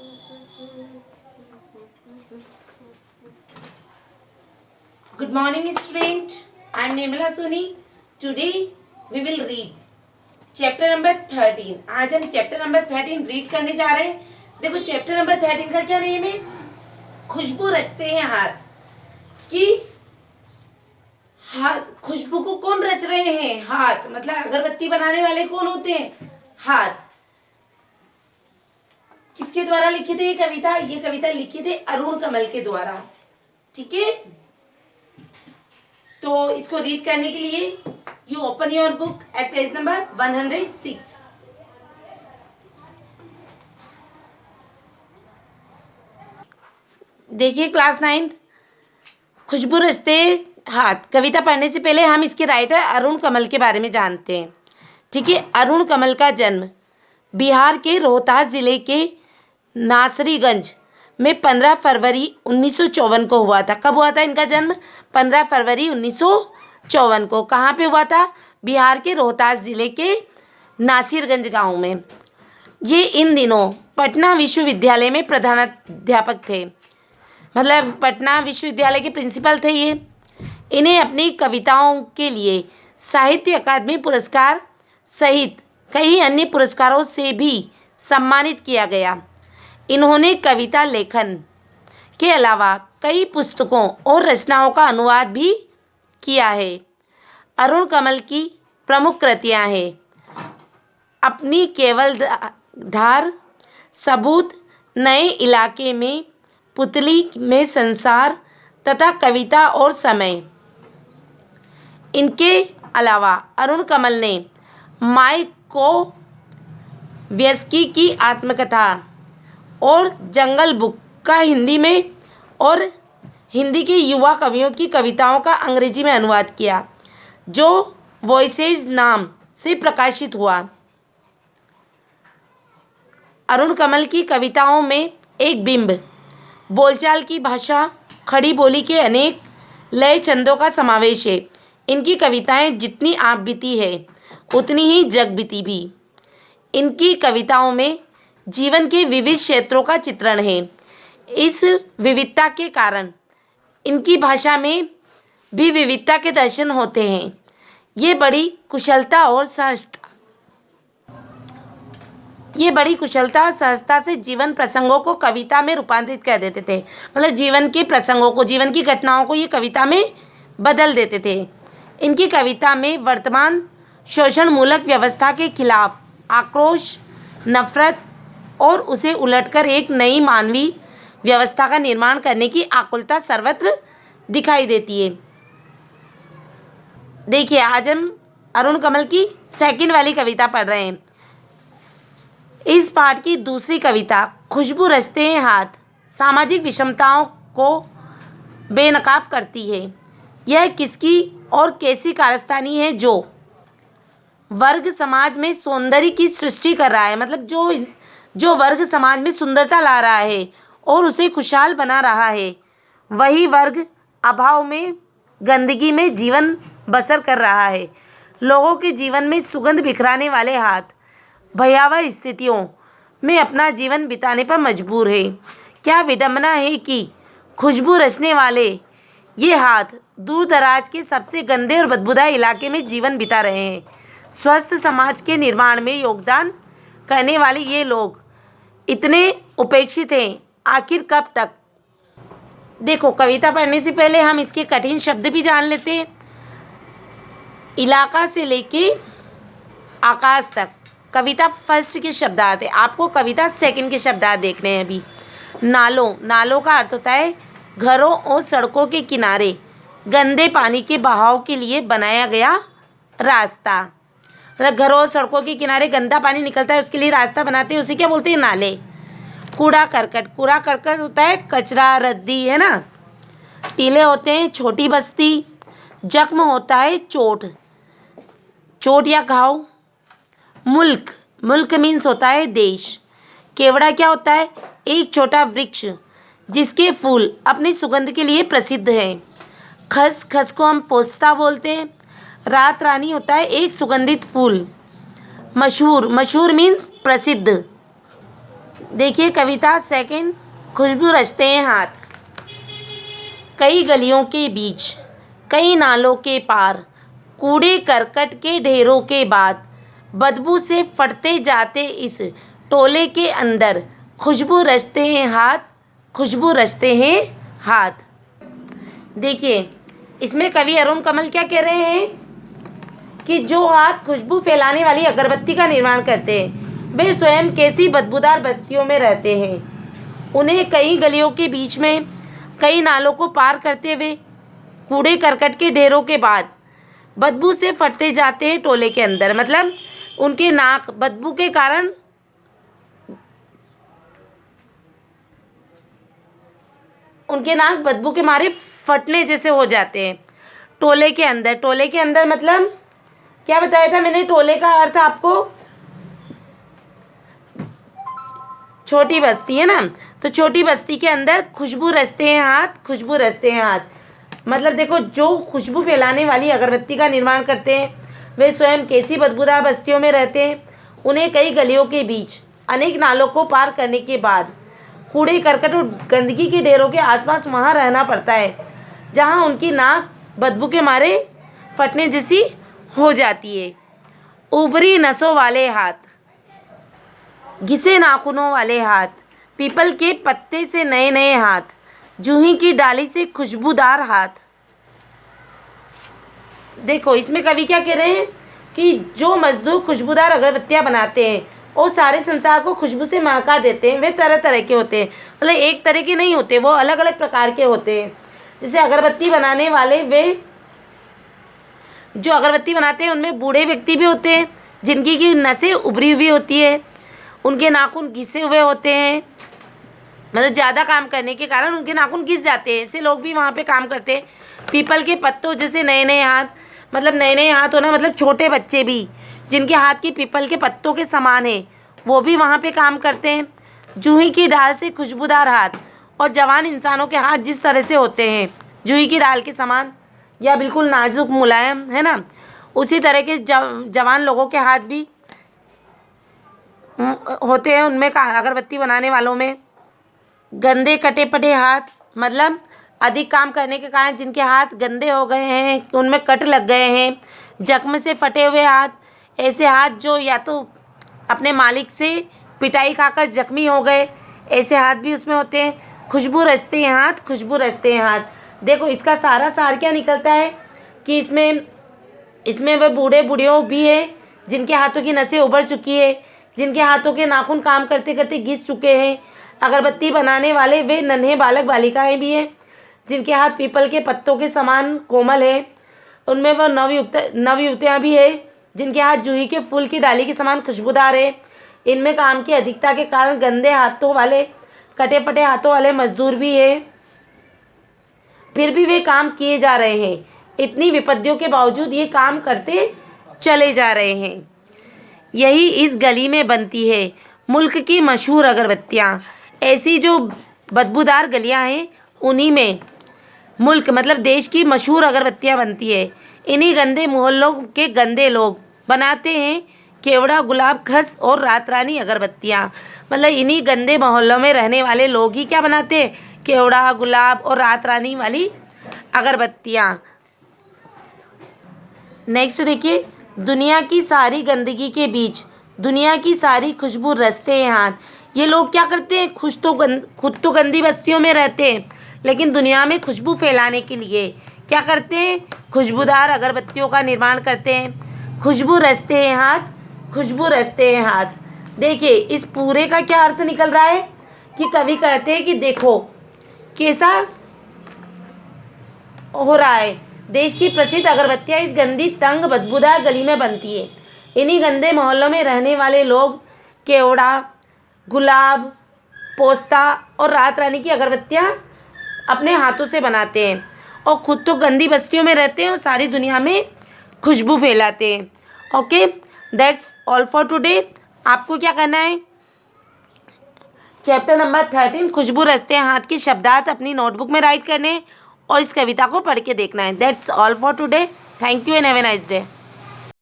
Good morning, student. I am Nirmala Soni. Today we will read chapter number 13. आज हम chapter number 13 read करने जा रहे हैं. देखो chapter number 13 का क्या नेम है? खुशबू रचते हैं हाथ. कि हाथ खुशबू को कौन रच रहे हैं? हाथ. मतलब अगरबत्ती बनाने वाले कौन होते हैं? हाथ. किसके द्वारा लिखी थी ये कविता? ये कविता लिखी थी अरुण कमल के द्वारा. ठीक है. तो इसको रीड करने के लिए you open your book at page number 106. देखिए क्लास 9 खुशबू रचते हाथ. कविता पढ़ने से पहले हम इसके राइटर अरुण कमल के बारे में जानते हैं. ठीक है. अरुण कमल का जन्म बिहार के रोहतास जिले के नासरीगंज में 15 फरवरी 1954 को हुआ था. कब हुआ था इनका जन्म? 15 फरवरी 1954 को. कहाँ पे हुआ था? बिहार के रोहतास जिले के नासिरगंज गांव में. ये इन दिनों पटना विश्वविद्यालय में प्रधानाध्यापक थे. मतलब पटना विश्वविद्यालय के प्रिंसिपल थे ये. इन्हें अपनी कविताओं के लिए साहित्य अकादमी पुरस्कार सहित कई अन्य पुरस्कारों से भी सम्मानित किया गया. इन्होंने कविता लेखन के अलावा कई पुस्तकों और रचनाओं का अनुवाद भी किया है. अरुण कमल की प्रमुख कृतियां हैं अपनी केवल धार, सबूत, नए इलाके में, पुतली में संसार तथा कविता और समय. इनके अलावा अरुण कमल ने मायाकोव्स्की की आत्मकथा और जंगल बुक का हिंदी में और हिंदी के युवा कवियों की कविताओं का अंग्रेजी में अनुवाद किया, जो वॉइसेज नाम से प्रकाशित हुआ. अरुण कमल की कविताओं में एक बिंब, बोलचाल की भाषा, खड़ी बोली के अनेक लय छंदों का समावेश है. इनकी कविताएं जितनी आप बीती है उतनी ही जग बीती भी. इनकी कविताओं में जीवन के विविध क्षेत्रों का चित्रण है. इस विविधता के कारण इनकी भाषा में भी विविधता के दर्शन होते हैं. ये बड़ी कुशलता और सहजता से जीवन प्रसंगों को कविता में रूपांतरित कर देते थे. मतलब जीवन के प्रसंगों को, जीवन की घटनाओं को ये कविता में बदल देते थे. इनकी कविता में वर्तमान शोषण मूलक व्यवस्था के खिलाफ आक्रोश, नफरत और उसे उलटकर एक नई मानवीय व्यवस्था का निर्माण करने की आकुलता सर्वत्र दिखाई देती है. देखिए आज हम अरुण कमल की सेकंड वाली कविता पढ़ रहे हैं. इस पाठ की दूसरी कविता खुशबू रचते हैं हाथ सामाजिक विषमताओं को बेनकाब करती है. यह किसकी और कैसी कारस्तानी है जो वर्ग समाज में सौंदर्य की सृष्टि कर रहा है. मतलब जो वर्ग समाज में सुंदरता ला रहा है और उसे खुशहाल बना रहा है, वही वर्ग अभाव में, गंदगी में जीवन बसर कर रहा है. लोगों के जीवन में सुगंध बिखराने वाले हाथ भयावह स्थितियों में अपना जीवन बिताने पर मजबूर है. क्या विडंबना है कि खुशबू रचने वाले ये हाथ दूर दराज के सबसे गंदे और बदबूदार इलाके में जीवन बिता रहे हैं. स्वस्थ समाज के निर्माण में योगदान करने वाले ये लोग इतने उपेक्षित हैं. आखिर कब तक? देखो कविता पढ़ने से पहले हम इसके कठिन शब्द भी जान लेते हैं. इलाका से लेके आकाश तक कविता फर्स्ट के शब्दार्थ है. आपको कविता सेकंड के शब्दार्थ देखने हैं अभी. नालों का अर्थ होता है घरों और सड़कों के किनारे गंदे पानी के बहाव के लिए बनाया गया रास्ता. मतलब घरों और सड़कों के किनारे गंदा पानी निकलता है, उसके लिए रास्ता बनाते हैं, उसे क्या बोलते हैं? नाले. कूड़ा करकट होता है कचरा, रद्दी, है ना. टीले होते हैं छोटी बस्ती. जख्म होता है चोट या घाव. मुल्क मीन्स होता है देश. केवड़ा क्या होता है? एक छोटा वृक्ष जिसके फूल अपनी सुगंध के लिए प्रसिद्ध है. खस को हम पोस्ता बोलते हैं. रात रानी होता है एक सुगंधित फूल. मशहूर मीन्स प्रसिद्ध. देखिए कविता सेकंड, खुशबू रचते हैं हाथ। कई गलियों के बीच, कई नालों के पार, कूड़े करकट के ढेरों के बाद, बदबू से फटते जाते इस टोले के अंदर, खुशबू रचते हैं हाथ, खुशबू रचते हैं हाथ। देखिए इसमें कवि अरुण कमल क्या कह रहे हैं कि जो हाथ खुशबू फैलाने वाली अगरबत्ती का निर्माण करते हैं वे स्वयं कैसी बदबूदार बस्तियों में रहते हैं। उन्हें कई गलियों के बीच में, कई नालों को पार करते हुए, कूड़े करकट के ढेरों के बाद, बदबू से फटते जाते हैं टोले के अंदर। मतलब उनके नाक बदबू के कारण, उनके नाक बदबू के मारे फटने जैसे हो जाते हैं टोले के अंदर। टोले के अंदर मतलब क्या बताया था मैंने, टोले का अर्थ आपको छोटी बस्ती है ना, तो छोटी बस्ती के अंदर खुशबू रचते हैं हाथ, खुशबू रचते हैं हाथ। मतलब देखो जो खुशबू फैलाने वाली अगरबत्ती का निर्माण करते हैं वे स्वयं कैसी बदबूदार बस्तियों में रहते हैं। उन्हें कई गलियों के बीच, अनेक नालों को पार करने के बाद, कूड़े करकट और गंदगी के ढेरों के आसपास वहाँ रहना पड़ता है जहाँ उनकी नाक बदबू के मारे फटने जैसी हो जाती है। उभरी नसों वाले हाथ, घिसे नाखूनों वाले हाथ, पीपल के पत्ते से नए नए हाथ, जूही की डाली से खुशबूदार हाथ। देखो इसमें कवि क्या कह रहे हैं कि जो मजदूर खुशबूदार अगरबत्तियाँ बनाते हैं और सारे संसार को खुशबू से महका देते हैं वे तरह तरह के होते हैं। मतलब एक तरह के नहीं होते, वो अलग अलग प्रकार के होते हैं। जैसे अगरबत्ती बनाने वाले, वे जो अगरबत्ती बनाते हैं उनमें बूढ़े व्यक्ति भी होते हैं जिनकी की नसें उभरी हुई होती है, उनके नाखून घिसे हुए होते हैं। मतलब ज़्यादा काम करने के कारण उनके नाखून घिस जाते हैं, ऐसे लोग भी वहाँ पे काम करते हैं। पीपल के पत्तों जैसे नए नए हाथ, मतलब नए नए हाथ होना मतलब छोटे बच्चे भी जिनके हाथ की पीपल के पत्तों के समान है वो भी वहाँ पे काम करते हैं। जूही की डाल से खुशबूदार हाथ, और जवान इंसानों के हाथ जिस तरह से होते हैं जूही की डाल के समान या बिल्कुल नाजुक मुलायम, है ना, उसी तरह के जवान लोगों के हाथ भी होते हैं उनमें अगरबत्ती बनाने वालों में। गंदे कटे पटे हाथ, मतलब अधिक काम करने के कारण जिनके हाथ गंदे हो गए हैं, उनमें कट लग गए हैं। जख्म से फटे हुए हाथ, ऐसे हाथ जो या तो अपने मालिक से पिटाई खाकर जख्मी हो गए, ऐसे हाथ भी उसमें होते हैं। खुशबू रचते हैं हाथ, खुशबू रचते हैं हाथ। देखो इसका सारा सार क्या निकलता है कि इसमें वे बूढ़े बूढ़ियों भी है जिनके हाथों की नसें उभर चुकी है, जिनके हाथों के नाखून काम करते करते घिस चुके हैं। अगरबत्ती बनाने वाले वे नन्हे बालक बालिकाएं भी हैं जिनके हाथ पीपल के पत्तों के समान कोमल है। उनमें वह नवयुवतियाँ भी है जिनके हाथ जूही के फूल की डाली के समान खुशबूदार है। इनमें काम की अधिकता के कारण गंदे हाथों वाले, कटे फटे हाथों वाले मजदूर भी है, फिर भी वे काम किए जा रहे हैं। इतनी विपत्तियों के बावजूद ये काम करते चले जा रहे हैं। यही इस गली में बनती है मुल्क की मशहूर अगरबत्तियाँ। ऐसी जो बदबूदार गलियाँ हैं उन्हीं में मुल्क मतलब देश की मशहूर अगरबत्तियाँ बनती है। इन्हीं गंदे मोहल्लों के गंदे लोग बनाते हैं केवड़ा, गुलाब, खस और रात रानी अगरबत्तियाँ। मतलब इन्हीं गंदे मोहल्लों में रहने वाले लोग ही क्या बनाते हैं, केवड़ा, गुलाब और रात रानी वाली अगरबत्तियाँ। नेक्स्ट देखिए, दुनिया की सारी गंदगी के बीच दुनिया की सारी खुशबू रचते हैं हाथ। ये लोग क्या करते हैं, खुद तो गंदी बस्तियों में रहते हैं लेकिन दुनिया में खुशबू फैलाने के लिए क्या करते हैं, खुशबूदार अगरबत्तियों का निर्माण करते हैं। खुशबू रचते हैं हाथ, खुशबू रचते हैं हाथ। देखिए इस पूरे का क्या अर्थ निकल रहा है कि कवि कहते हैं कि देखो कैसा हो रहा है, देश की प्रसिद्ध अगरबत्तियाँ इस गंदी तंग बदबूदार गली में बनती है। इन्हीं गंदे मोहल्लों में रहने वाले लोग केवड़ा, गुलाब, पोस्ता और रात रानी की अगरबत्तियाँ अपने हाथों से बनाते हैं और ख़ुद तो गंदी बस्तियों में रहते हैं और सारी दुनिया में खुशबू फैलाते हैं। Okay, that's all for today. आपको क्या करना है, चैप्टर नंबर 13 खुशबू रचते हैं हाथ के शब्दार्थ अपनी नोटबुक में राइट करने और इस कविता को पढ़ के देखना है। That's all for today. Thank you and have a nice day.